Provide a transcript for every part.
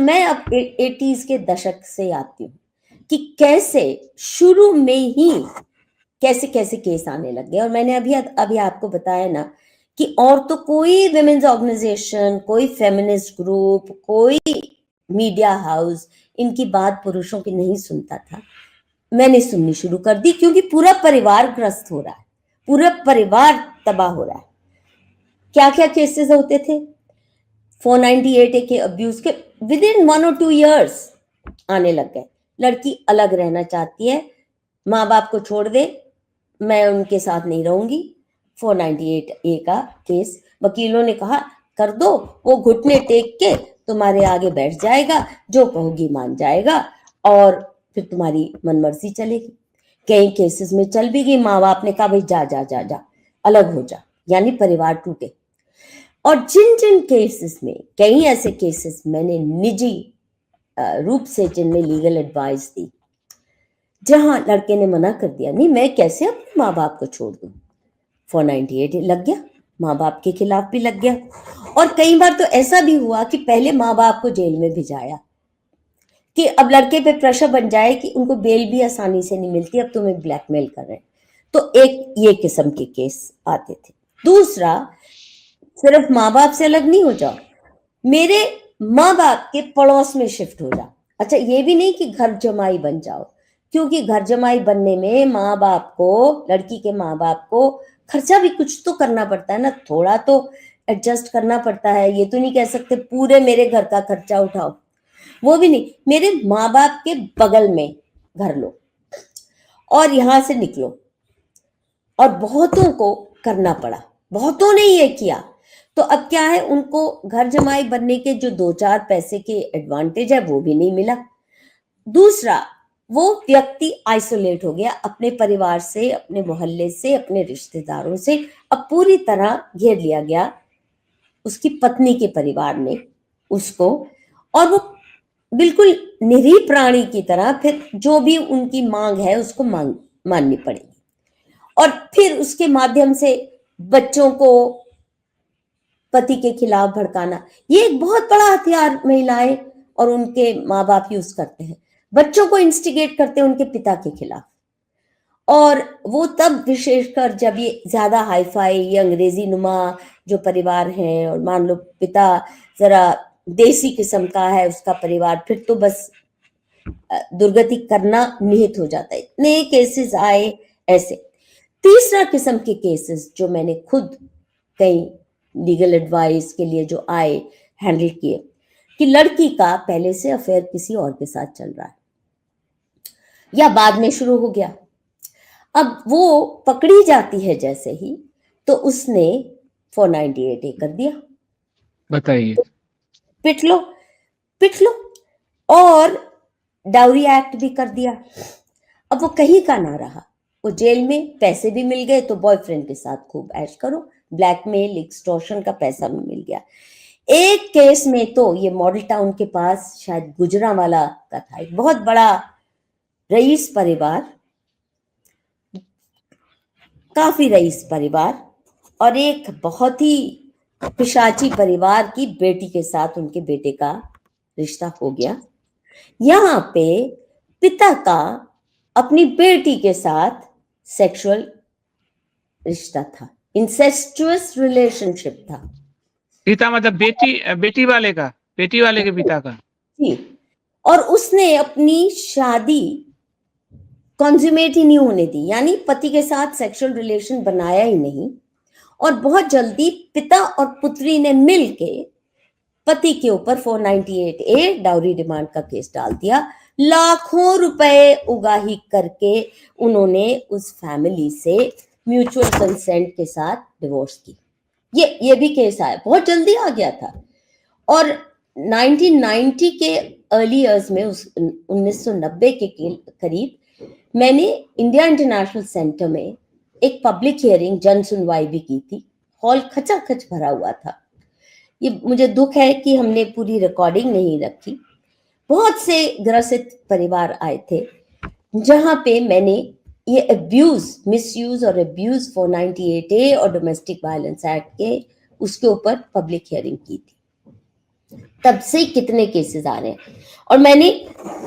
मैं अब 80s के दशक से आती हूँ कि कैसे शुरू में ही कैसे कैसे केस आने लग गए। और मैंने अभी आपको बताया ना कि और तो कोई विमेन्स ऑर्गेनाइजेशन, कोई फेमिनिस्ट ग्रुप, कोई मीडिया हाउस इनकी बात पुरुषों की नहीं सुनता था। मैंने सुननी शुरू कर दी क्योंकि पूरा परिवार ग्रस्त हो रहा है, पूरा परिवार तबाह हो रहा है। क्या क्या केसेस होते थे 498 के अब्यूज के, विद इन 1 or 2 years आने लग गए। लड़की अलग रहना चाहती है, माँ बाप को छोड़ दे, मैं उनके साथ नहीं रहूंगी। 498 का केस, वकीलों ने कहा कर दो, वो घुटने टेक के तुम्हारे आगे बैठ जाएगा, जो कहोगी मान जाएगा और फिर तुम्हारी मनमर्जी चलेगी। कई केसेस में चल भी गई, माँ बाप ने कहा भाई जा जा जा जा अलग हो जा, यानी परिवार टूटे। और जिन जिन केसेस में, कई ऐसे केसेस मैंने निजी रूप से जिनमें लीगल एडवाइस दी, जहां लड़के ने मना कर दिया, नहीं मैं कैसे अपने माँ बाप को छोड़ दूं। 498 लग गया, माँ बाप के खिलाफ भी लग गया। और कई बार तो ऐसा भी हुआ कि पहले माँ बाप को जेल में भिजाया कि अब लड़के पे प्रेशर बन जाए कि उनको बेल भी आसानी से नहीं मिलती, अब तुम्हें ब्लैकमेल कर रहे हैं। तो एक ये किस्म के केस आते थे। दूसरा, सिर्फ माँ बाप से अलग नहीं हो जाओ, मेरे माँ बाप के पड़ोस में शिफ्ट हो जाओ। अच्छा, ये भी नहीं कि घर जमाई बन जाओ, क्योंकि घर जमाई बनने में माँ बाप को, लड़की के माँ बाप को खर्चा भी कुछ तो करना पड़ता है ना, थोड़ा तो एडजस्ट करना पड़ता है। ये तो नहीं कह सकते पूरे मेरे घर का खर्चा उठाओ, वो भी नहीं। मेरे माँ बाप के बगल में घर लो और यहां से निकलो। और बहुतों को करना पड़ा, बहुतों ने ये किया। तो अब क्या है, उनको घर जमाई बनने के जो 2-4 पैसे के एडवांटेज है वो भी नहीं मिला। दूसरा, वो व्यक्ति आइसोलेट हो गया अपने परिवार से, अपने मोहल्ले से, अपने रिश्तेदारों से। अब पूरी तरह घेर लिया गया उसकी पत्नी के परिवार ने उसको, और वो बिल्कुल निरीह प्राणी की तरह फिर जो भी उनकी मांग है उसको माननी पड़ेगी। और फिर उसके माध्यम से बच्चों को पति के खिलाफ भड़काना, ये एक बहुत बड़ा हथियार महिलाएं और उनके माँ बाप यूज करते हैं। बच्चों को इंस्टिगेट करते हैं उनके पिता के खिलाफ। और वो तब विशेषकर जब ये ज्यादा हाईफाई, ये अंग्रेजी नुमा जो परिवार हैं, और मान लो पिता जरा देसी किस्म का है उसका परिवार, फिर तो बस दुर्गति करना निहित हो जाता है। इतने केसेस आए ऐसे। तीसरा किस्म के केसेस जो मैंने खुद कई लीगल एडवाइस के लिए जो आए, हैंडल किए, कि लड़की का पहले से अफेयर किसी और के साथ चल रहा है या बाद में शुरू हो गया। अब वो पकड़ी जाती है जैसे ही, तो उसने 498 कर दिया, बताइए। पिट लो पिट लो, और डाउरी एक्ट भी कर दिया। अब वो कहीं का ना रहा, वो जेल में, पैसे भी मिल गए तो बॉयफ्रेंड के साथ खूब ऐश करो, ब्लैकमेल, एक्सटॉर्शन का पैसा भी मिल गया। एक केस में तो ये मॉडल टाउन के पास शायद गुजरांवाला का था, एक बहुत बड़ा रईस परिवार, काफी रईस परिवार, और एक बहुत ही पिशाची परिवार की बेटी के साथ उनके बेटे का रिश्ता हो गया। यहाँ पे पिता का अपनी बेटी के साथ सेक्सुअल रिश्ता था, इंसेस्टुअस रिलेशनशिप था। पिता मतलब बेटी वाले के पिता का। जी, और उसने अपनी शादी कॉन्ज्यूमेट ही नहीं होने दी, यानी पति के साथ सेक्सुअल रिलेशन बनाया ही नहीं। और बहुत जल्दी पिता और पुत्री ने मिलके पति के ऊपर 498 डाउरी डिमांड का केस डाल दिया। लाखों रुपए उगाही करके उन्होंने उस फैमिली से म्यूचुअल कंसेंट के साथ डिवोर्स की। ये भी केस आया, बहुत जल्दी आ गया था। और 1990 के अर्ली ईयर्स में, 1990 के करीब, मैंने इंडिया इंटरनेशनल सेंटर में एक पब्लिक हियरिंग, जन सुनवाई भी की थी। हॉल खचाखच भरा हुआ था। ये मुझे दुख है कि हमने पूरी रिकॉर्डिंग नहीं रखी। बहुत से ग्रसित परिवार आए थे, जहां पे मैंने ये अब्यूज, मिसयूज और अब्यूज 498A और डोमेस्टिक वायलेंस एक्ट के उसके ऊपर पब्लिक हियरिंग की थी। तब से कितने केसेस आ रहे हैं, और मैंने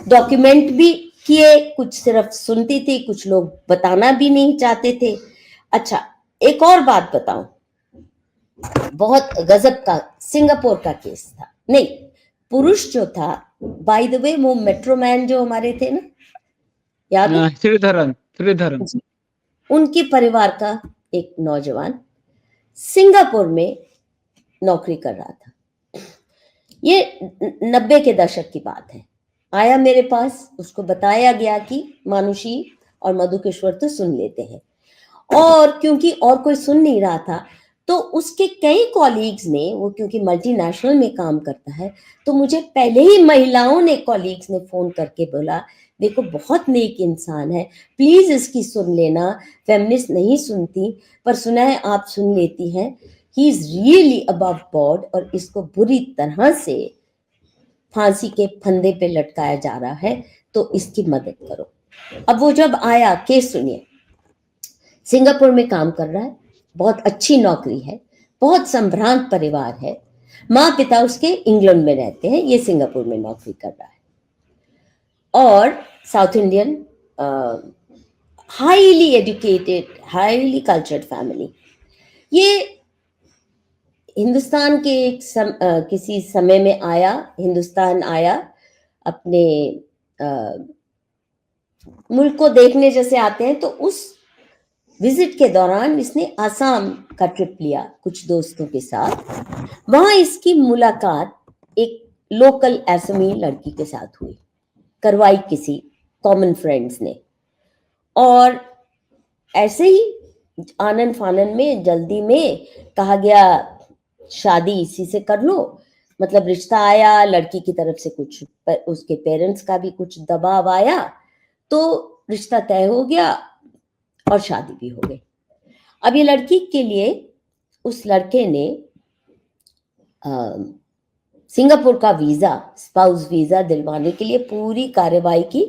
डॉक्यूमेंट भी किए, कुछ सिर्फ सुनती थी, कुछ लोग बताना भी नहीं चाहते थे। अच्छा, एक और बात बताऊं, बहुत गजब का सिंगापुर का केस था। नहीं, पुरुष जो था, बाय द वे, वो मेट्रो मैन जो हमारे थे ना, याद है? श्रीधरन जी, उनके परिवार का एक नौजवान सिंगापुर में नौकरी कर रहा था। ये 90 के दशक की बात है। आया मेरे पास, उसको बताया गया कि मानुषी और मधुकेश्वर तो सुन लेते हैं, और क्योंकि और कोई सुन नहीं रहा था, तो उसके कई कॉलीग्स ने, वो क्योंकि मल्टीनेशनल में काम करता है, तो मुझे पहले ही महिलाओं ने, कॉलीग्स ने फोन करके बोला, देखो बहुत नेक इंसान है, प्लीज इसकी सुन लेना, फेमिनिस्ट नहीं सुनती, पर सुना है आप सुन लेती हैं, he is really above board, और इसको बुरी तरह से फांसी के फंदे पे लटकाया जा रहा है, तो इसकी मदद करो। अब वो जब आया, केस सुनिए, सिंगापुर में काम कर रहा है, बहुत अच्छी नौकरी है, बहुत संभ्रांत परिवार है, माँ पिता उसके इंग्लैंड में रहते हैं, ये सिंगापुर में नौकरी कर रहा है, और south Indian, highly educated, highly cultured family. ये हिंदुस्तान के किसी समय में आया, हिंदुस्तान आया, अपने मुल्क को देखने जैसे आते हैं, तो उस विजिट के दौरान इसने आसाम का ट्रिप लिया कुछ दोस्तों के साथ। वहां इसकी मुलाकात एक लोकल असमी लड़की के साथ हुई, करवाई किसी कॉमन फ्रेंड्स ने, और ऐसे ही आनन फानन में, जल्दी में कहा गया शादी इसी से कर लो, मतलब रिश्ता आया, लड़की की तरफ से कुछ, उसके पेरेंट्स का भी कुछ दबाव आया, तो रिश्ता तय हो गया और शादी भी हो गई। अब ये लड़की के लिए उस लड़के ने सिंगापुर का वीजा, स्पाउस वीजा दिलवाने के लिए पूरी कार्यवाही की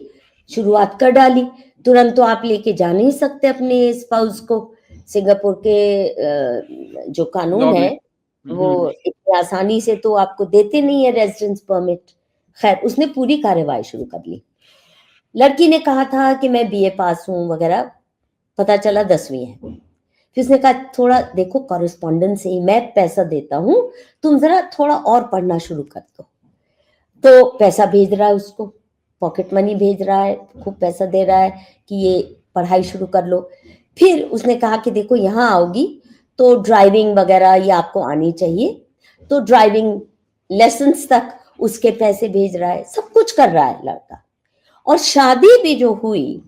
शुरुआत कर डाली। तुरंत तो आप लेके जा नहीं सकते अपने स्पाउस को, सिंगापुर के जो कानून है वो इतनी आसानी से तो आपको देते नहीं है रेजिडेंस परमिट। खैर, उसने पूरी कार्यवाही शुरू कर ली। लड़की ने कहा था कि मैं बीए पास हूं वगैरह, पता चला 10वीं है। फिर उसने कहा, थोड़ा देखो, कॉरेस्पॉन्डेंस से ही मैं पैसा देता हूं, तुम जरा थोड़ा और पढ़ना शुरू कर दो। तो पैसा भेज रहा है उसको, पॉकेट मनी भेज रहा है, खूब पैसा दे रहा है कि ये पढ़ाई शुरू कर लो। फिर उसने कहा कि देखो, यहाँ आओगी तो ड्राइविंग वगैरह ये आपको आनी चाहिए, तो ड्राइविंग लेसन्स तक उसके पैसे भेज रहा है, सब कुछ कर रहा है लड़का। और शादी भी जो हुई,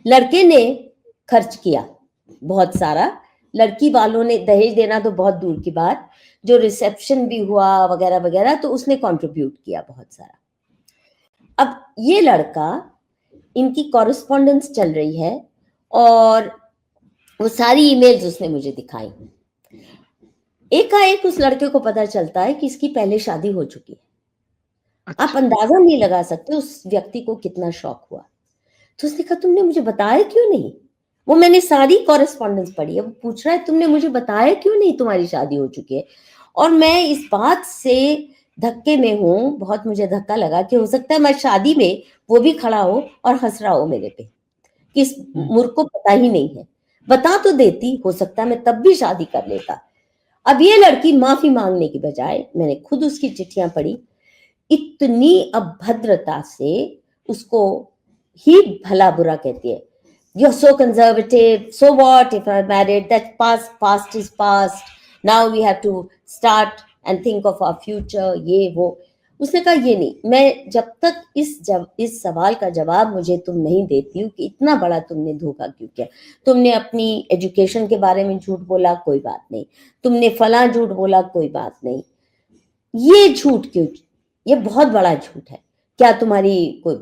लड़के ने खर्च किया बहुत सारा, लड़की वालों ने दहेज देना तो बहुत दूर की बात, जो रिसेप्शन भी हुआ वगैरह वगैरह, तो उसने कंट्रीब्यूट किया बहुत सारा। अब ये लड़का, इनकी कॉरेस्पॉन्डेंस चल रही है, और वो सारी ईमेल्स उसने मुझे दिखाई। एकाएक उस लड़के को पता चलता है कि इसकी पहले शादी हो चुकी है। अच्छा। आप अंदाजा नहीं लगा सकते उस व्यक्ति को कितना शॉक हुआ। तो उसने कहा, तुमने मुझे बताया क्यों नहीं? वो मैंने सारी कॉरेस्पॉन्डेंस पढ़ी है, वो पूछ रहा है तुमने मुझे बताया क्यों नहीं तुम्हारी शादी हो चुकी है। और मैं इस बात से धक्के में हूं, बहुत मुझे धक्का लगा कि हो सकता है मैं शादी में वो भी खड़ा हो और हंस रहा हो मेरे पे कि इस मूर्ख को पता ही नहीं है। बता तो देती, हो सकता है मैं तब भी शादी कर लेता। अब ये लड़की माफी मांगने की बजाय, मैंने खुद उसकी चिट्ठियां पढ़ी, इतनी अभद्रता से उसको ही भला बुरा कहती है। You're so conservative. So what if I'm married? That past is past. Now we have to start and think of our future. ये वो। उसने कहा, ये नहीं, मैं जब तक इस सवाल का जवाब मुझे तुम नहीं देती हो कि इतना बड़ा तुमने धोखा क्यों किया। तुमने अपनी एजुकेशन के बारे में झूठ बोला, कोई बात नहीं, तुमने फला झूठ बोला, कोई बात नहीं, ये झूठ क्यों? ये बहुत बड़ा झूठ है। क्या तुम्हारी कोई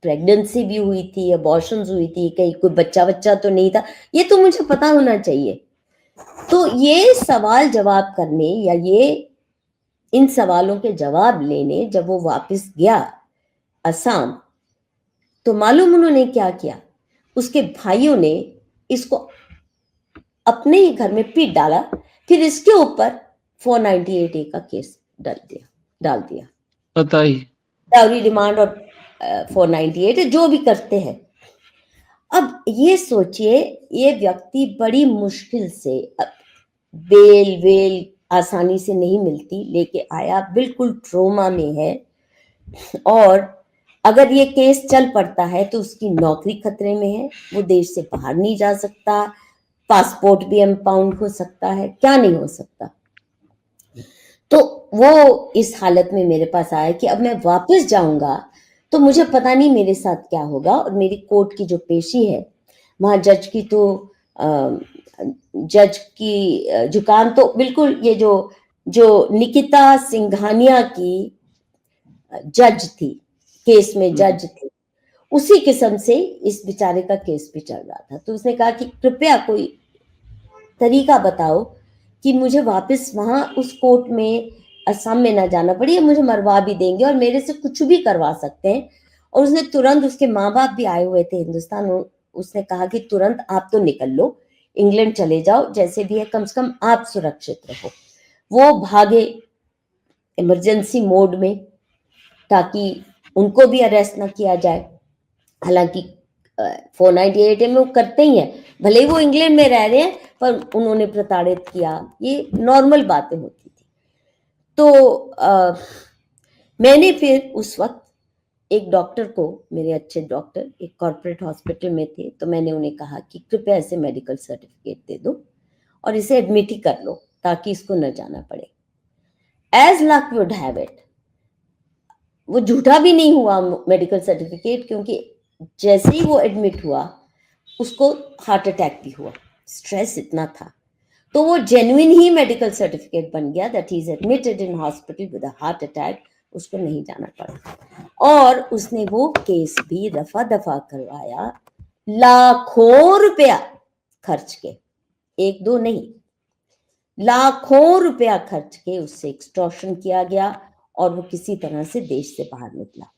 प्रेगनेंसी भी हुई थी, अबॉर्शंस हुई थी, कहीं कोई बच्चा तो नहीं था? ये तो मुझे पता होना चाहिए। तो ये सवाल जवाब करने, या ये इन सवालों के जवाब लेने जब वो वापस गया असम, तो मालूम उन्होंने क्या किया? उसके भाइयों ने इसको अपने ही घर में पीट डाला, फिर इसके ऊपर 498A का केस डाल दिया। डाल दिया, बताइए। डाउरी डिमांड और 498 जो भी करते हैं। अब ये सोचिए, ये व्यक्ति बड़ी मुश्किल से बेल वेल आसानी से नहीं मिलती लेके आया, बिल्कुल ट्रोमा में है, और अगर ये केस चल पड़ता है तो उसकी नौकरी खतरे में है, वो देश से बाहर नहीं जा सकता, पासपोर्ट भी इम्पाउंड हो सकता है, क्या नहीं हो सकता। तो वो इस हालत में मेरे पास आया कि अब मैं वापस जाऊंगा तो मुझे पता नहीं मेरे साथ क्या होगा। और मेरी कोर्ट की जो पेशी है वहां जज की तो जज की जुकान तो बिल्कुल, ये जो जो निकिता सिंघानिया की जज थी, केस में जज थी, उसी किस्म से इस बेचारे का केस भी चल रहा था। तो उसने कहा कि कृपया कोई तरीका बताओ कि मुझे वापस वहां उस कोर्ट में असम में ना जाना पड़े, मुझे मरवा भी देंगे और मेरे से कुछ भी करवा सकते हैं। और उसने तुरंत, उसके माँ बाप भी आए हुए थे हिंदुस्तान, उसने कहा कि तुरंत आप तो निकल लो, इंग्लैंड चले जाओ, जैसे भी है कम से कम आप सुरक्षित रहो। वो भागे इमरजेंसी मोड में ताकि उनको भी अरेस्ट ना किया जाए। हालांकि 498 में वो करते ही हैं, भले ही वो इंग्लैंड में रह रहे हैं, पर उन्होंने प्रताड़ित किया, ये नॉर्मल बातें होती थी। तो मैंने फिर उस वक्त एक डॉक्टर को, मेरे अच्छे डॉक्टर एक कॉर्पोरेट हॉस्पिटल में थे, तो मैंने उन्हें कहा कि कृपया इसे मेडिकल सर्टिफिकेट दे दो और इसे एडमिट ही कर लो ताकि इसको न जाना पड़े। As luck would have it, वो झूठा भी नहीं हुआ मेडिकल सर्टिफिकेट, क्योंकि जैसे ही वो एडमिट हुआ उसको हार्ट अटैक भी हुआ, स्ट्रेस इतना था। तो वो जेन्युइन ही मेडिकल सर्टिफिकेट बन गया that he is admitted in hospital with a heart attack, उसको नहीं जाना पड़ा। और उसने वो केस भी रफा दफा करवाया, लाखों रुपया खर्च के, एक दो नहीं, लाखों रुपया खर्च के उससे एक्सटॉर्शन किया गया और वो किसी तरह से देश से बाहर निकला।